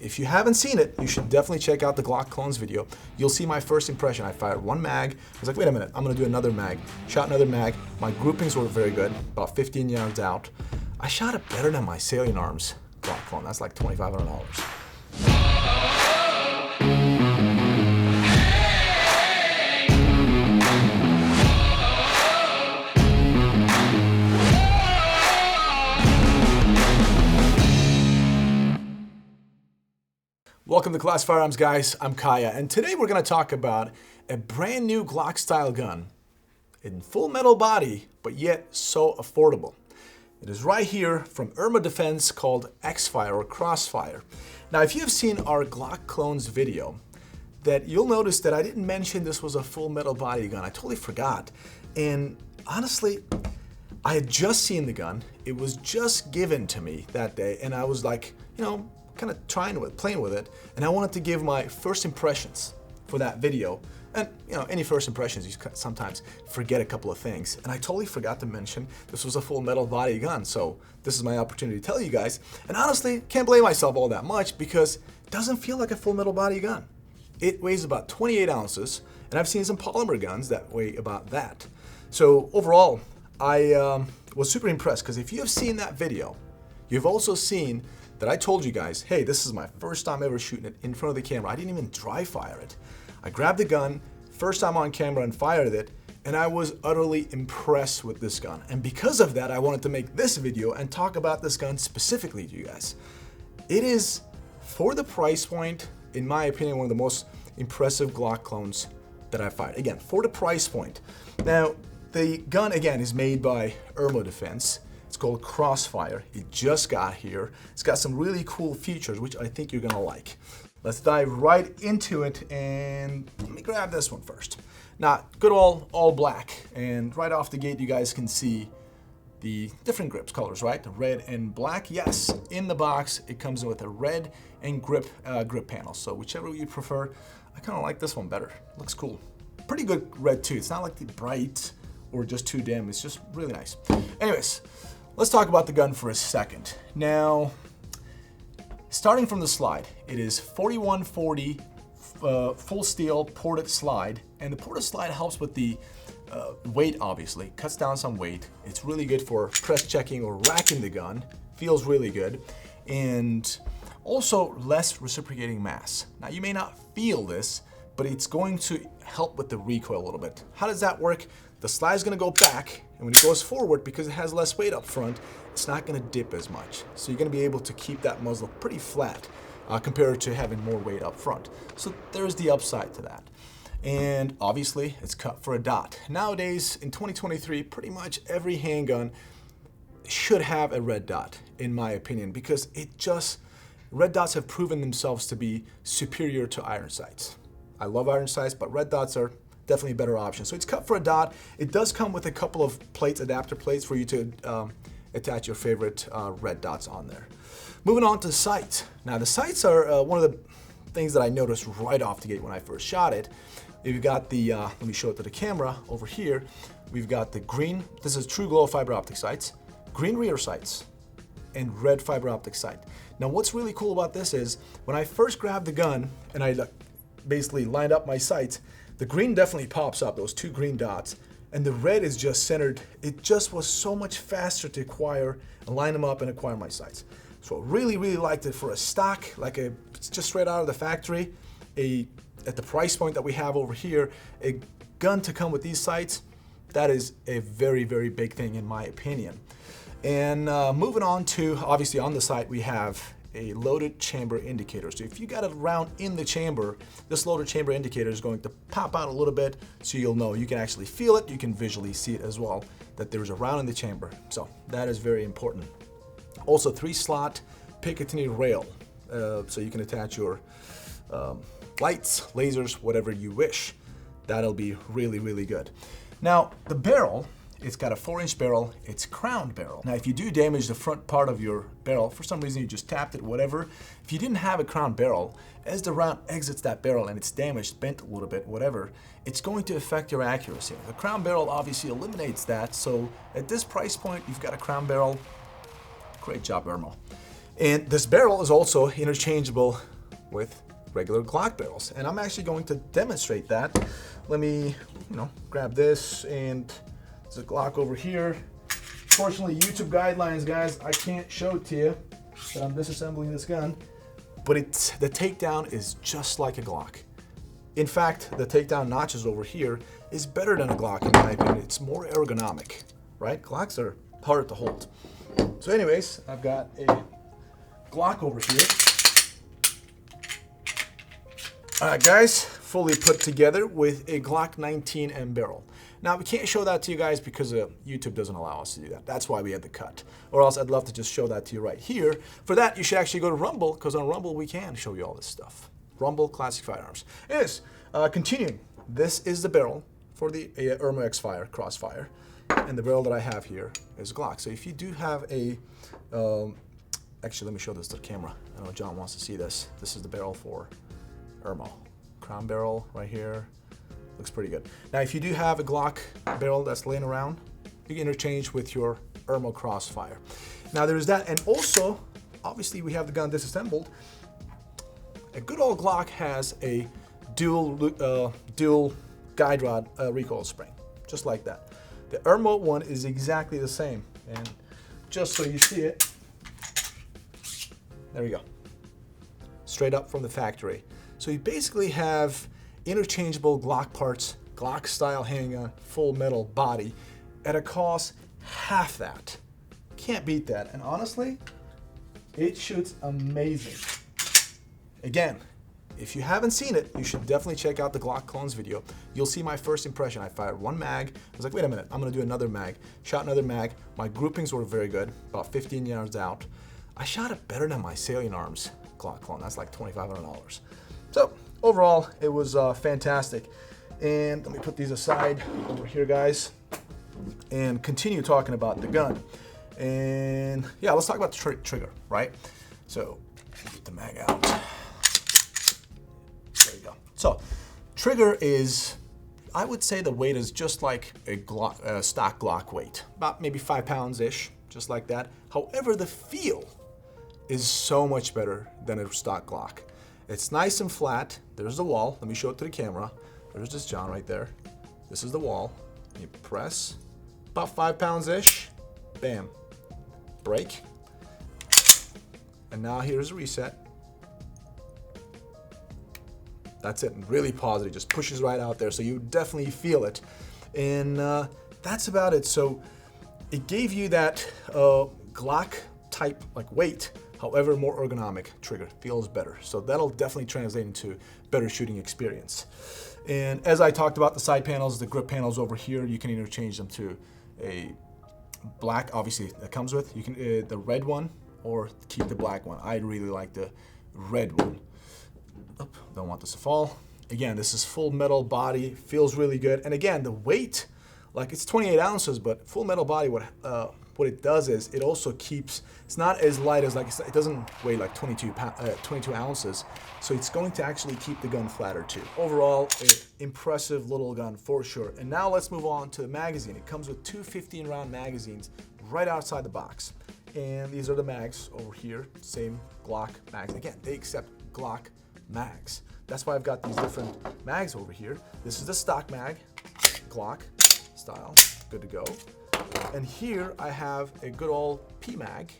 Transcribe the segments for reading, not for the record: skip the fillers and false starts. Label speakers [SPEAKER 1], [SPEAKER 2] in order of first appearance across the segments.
[SPEAKER 1] if you haven't seen it, you should definitely check out the Glock clones video. You'll see my first impression. I fired one mag. I was like, wait a minute, I'm gonna do another mag. Shot another mag. My groupings were very good, about 15 yards out. I shot it better than my Salient Arms Glock clone. That's like $2,500. Welcome to Class Firearms, guys. I'm Kaya, and today we're going to talk about a brand new Glock style gun in full metal body, but yet so affordable. It is right here from Ermox Defense called XFire or Crossfire. Now, if you have seen our Glock clones video, that you'll notice that I didn't mention this was a full metal body gun. I totally forgot. And honestly, I had just seen the gun. It was just given to me that day, and I was like, kind of playing with it, and I wanted to give my first impressions for that video. And any first impressions, you sometimes forget a couple of things. And I totally forgot to mention this was a full metal body gun, so this is my opportunity to tell you guys. And honestly, can't blame myself all that much because it doesn't feel like a full metal body gun. It weighs about 28 ounces, and I've seen some polymer guns that weigh about that. So overall, I was super impressed because if you have seen that video, you've also seen that I told you guys, hey, this is my first time ever shooting it in front of the camera. I didn't even dry fire it. I grabbed the gun, first time on camera, and fired it, and I was utterly impressed with this gun. And because of that, I wanted to make this video and talk about this gun specifically to you guys. It is, for the price point, in my opinion, one of the most impressive Glock clones that I've fired. Again, for the price point. Now, the gun, again, is made by Ermox Defense. It's called Crossfire. It just got here. It's got some really cool features, which I think you're gonna like. Let's dive right into it, and let me grab this one first. Now, good all black, and right off the gate, you guys can see the different grips colors, right? The red and black. Yes, in the box, it comes with a red and grip panel. So whichever you prefer, I kind of like this one better. Looks cool. Pretty good red too. It's not like the bright or just too dim. It's just really nice. Anyways, let's talk about the gun for a second. Now, starting from the slide, it is 4140 full steel ported slide, and the ported slide helps with the weight, obviously, cuts down some weight. It's really good for press checking or racking the gun, feels really good, and also less reciprocating mass. Now, you may not feel this, but it's going to help with the recoil a little bit. How does that work? The slide is going to go back, and when it goes forward, because it has less weight up front, it's not going to dip as much. So you're going to be able to keep that muzzle pretty flat compared to having more weight up front. So there's the upside to that. And obviously, it's cut for a dot. Nowadays, in 2023, pretty much every handgun should have a red dot, in my opinion, because red dots have proven themselves to be superior to iron sights. I love iron sights, but red dots are definitely a better option. So it's cut for a dot. It does come with a couple of plates, adapter plates, for you to attach your favorite red dots on there. Moving on to sights. Now the sights are one of the things that I noticed right off the gate when I first shot it. We've got the, let me show it to the camera over here. We've got the green, this is true glow fiber optic sights, green rear sights, and red fiber optic sight. Now what's really cool about this is when I first grabbed the gun and I basically lined up my sights, the green definitely pops up, those two green dots, and the red is just centered. It just was so much faster to acquire and line them up and acquire my sights. So I really, really liked it for a stock, it's just straight out of the factory, at the price point that we have over here, a gun to come with these sights, that is a very, very big thing in my opinion. And moving on to, obviously on the sight, we have a loaded chamber indicator. So if you got a round in the chamber, this loaded chamber indicator is going to pop out a little bit so you'll know. You can actually feel it, you can visually see it as well, that there's a round in the chamber. So that is very important. Also 3-slot Picatinny rail, so you can attach your lights, lasers, whatever you wish. That'll be really, really good. Now the barrel, it's got a 4-inch barrel, it's crowned barrel. Now if you do damage the front part of your barrel, for some reason you just tapped it, whatever, if you didn't have a crowned barrel, as the round exits that barrel and it's damaged, bent a little bit, whatever, it's going to affect your accuracy. The crown barrel obviously eliminates that, so at this price point, you've got a crown barrel. Great job, Ermox. And this barrel is also interchangeable with regular Glock barrels. And I'm actually going to demonstrate that. Let me, grab this, and there's a Glock over here. Fortunately, YouTube guidelines, guys, I can't show it to you, but I'm disassembling this gun. But the takedown is just like a Glock. In fact, the takedown notches over here is better than a Glock in my opinion. It's more ergonomic, right? Glocks are hard to hold. So anyways, I've got a Glock over here. All right, guys, fully put together with a Glock 19M barrel. Now, we can't show that to you guys because YouTube doesn't allow us to do that. That's why we had to cut. Or else I'd love to just show that to you right here. For that, you should actually go to Rumble, because on Rumble, we can show you all this stuff. Rumble Classic Firearms. Anyways, continuing. This is the barrel for the Ermox XFire Crossfire. And the barrel that I have here is Glock. So if you do have a, actually, let me show this to the camera. I know John wants to see this. This is the barrel for Ermo. Crown barrel right here. Looks pretty good. Now, if you do have a Glock barrel that's laying around, you can interchange with your Ermo Crossfire. Now, there's that. And also, obviously, we have the gun disassembled. A good old Glock has a dual guide rod recoil spring, just like that. The Ermo one is exactly the same. And just so you see it, there we go. Straight up from the factory. So you basically have interchangeable Glock parts, Glock style handgun, full metal body at a cost half that. Can't beat that. And honestly, it shoots amazing. Again, if you haven't seen it, you should definitely check out the Glock clones video. You'll see my first impression. I fired one mag. I was like, wait a minute, I'm gonna do another mag. Shot another mag. My groupings were very good, about 15 yards out. I shot it better than my Salient Arms Glock clone. That's like $2,500. So overall, it was fantastic. And let me put these aside over here, guys, and continue talking about the gun. And yeah, let's talk about the trigger, right? So get the mag out. There you go. So trigger is, I would say the weight is just like a Glock, stock Glock weight, about maybe 5 pounds-ish, just like that. However, the feel is so much better than a stock Glock. It's nice and flat. There's the wall. Let me show it to the camera. There's this John right there. This is the wall. You press, about 5 pounds-ish. Bam. Break. And now here's a reset. That's it. Really positive. Just pushes right out there. So you definitely feel it. And that's about it. So it gave you that Glock type like weight. However, more ergonomic trigger, feels better. So that'll definitely translate into better shooting experience. And as I talked about the side panels, the grip panels over here, you can interchange them to a black, obviously that comes with. You can the red one or keep the black one. I really like the red one. Oh, don't want this to fall. Again, this is full metal body, feels really good. And again, the weight, like it's 28 ounces, but full metal body, what it does is it also keeps, it's not as light as, like, it doesn't weigh like 22 ounces. So it's going to actually keep the gun flatter too. Overall, impressive little gun for sure. And now let's move on to the magazine. It comes with two 15-round magazines right outside the box. And these are the mags over here, same Glock mags. Again, they accept Glock mags. That's why I've got these different mags over here. This is the stock mag, Glock style, good to go. And here I have a good old P-Mag,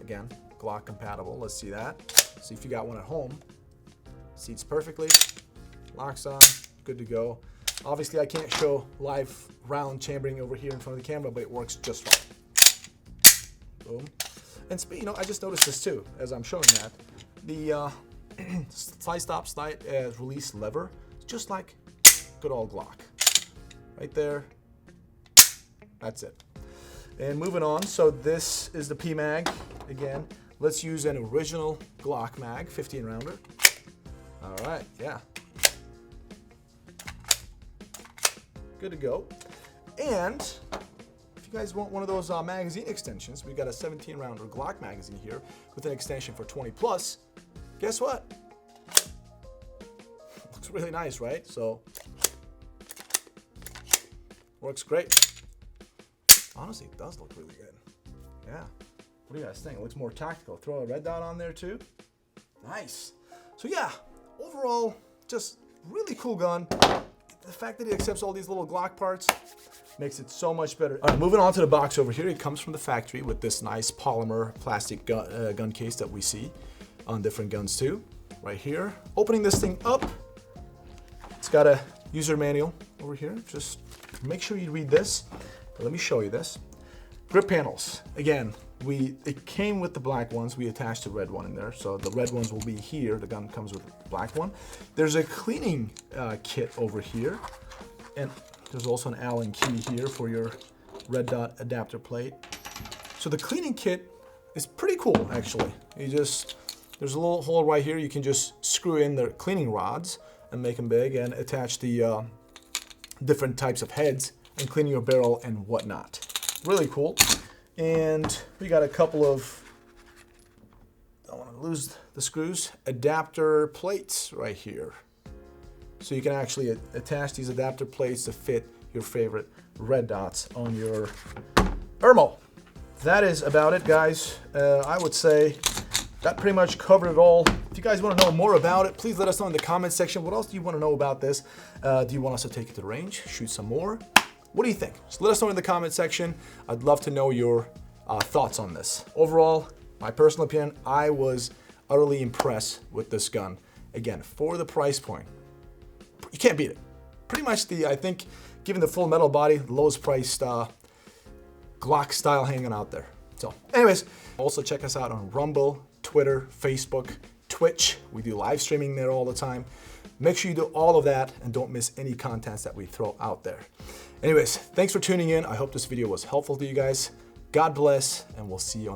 [SPEAKER 1] again, Glock compatible, let's see that. See if you got one at home. Seats perfectly, locks on, good to go. Obviously I can't show live round chambering over here in front of the camera, but it works just fine. Boom. And I just noticed this too, as I'm showing that. The slide stop, slide release lever, just like good old Glock. Right there. That's it. And moving on, so this is the P-Mag. Again, let's use an original Glock mag, 15-rounder. All right, yeah. Good to go. And if you guys want one of those magazine extensions, we got a 17-rounder Glock magazine here with an extension for 20 plus. Guess what? Looks really nice, right? So, works great. Honestly, it does look really good. Yeah. What do you guys think? It looks more tactical. Throw a red dot on there too. Nice. So yeah, overall, just really cool gun. The fact that it accepts all these little Glock parts makes it so much better. All right, moving on to the box over here. It comes from the factory with this nice polymer plastic gun case that we see on different guns too. Right here. Opening this thing up, it's got a user manual over here. Just make sure you read this. But let me show you this. Grip panels. Again, it came with the black ones. We attached the red one in there. So the red ones will be here. The gun comes with the black one. There's a cleaning kit over here. And there's also an Allen key here for your red dot adapter plate. So the cleaning kit is pretty cool, actually. There's a little hole right here. You can just screw in the cleaning rods and make them big and attach the different types of heads and clean your barrel and whatnot. Really cool. And we got a couple of, I don't want to lose the screws, adapter plates right here. So you can actually attach these adapter plates to fit your favorite red dots on your Ermo. That is about it, guys. I would say that pretty much covered it all. If you guys want to know more about it, please let us know in the comment section. What else do you want to know about this? Do you want us to take it to the range, shoot some more? What do you think? Just let us know in the comment section. I'd love to know your thoughts on this. Overall, my personal opinion, I was utterly impressed with this gun. Again, for the price point, you can't beat it. Pretty much I think, given the full metal body, the lowest priced Glock style hanging out there. So anyways, also check us out on Rumble, Twitter, Facebook, Twitch. We do live streaming there all the time. Make sure you do all of that and don't miss any contents that we throw out there. Anyways, thanks for tuning in. I hope this video was helpful to you guys. God bless, and we'll see you on the